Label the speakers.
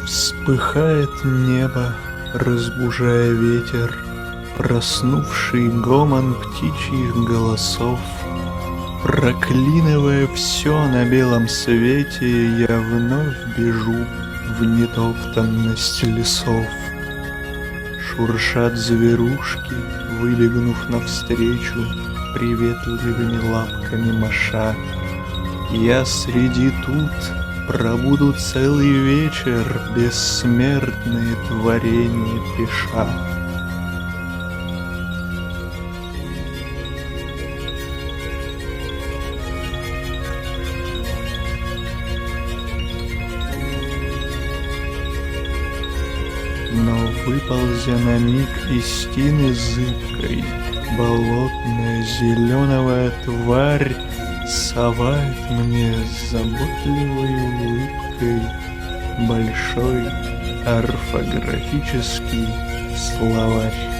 Speaker 1: Вспыхает небо, разбужая ветер, проснувший гомон птичьих голосов. Проклинывая все на белом свете, я вновь бежу в нетоптанность лесов. Шуршат зверушки, выбегнув навстречу, приветливыми лапками маша. Я среди тут пробуду целый вечер, бессмертные творения пиша. Но выползя на миг из тины зыбкой, болотная зеленая тварь совает мне с заботливой улыбкой большой орфографический словарь.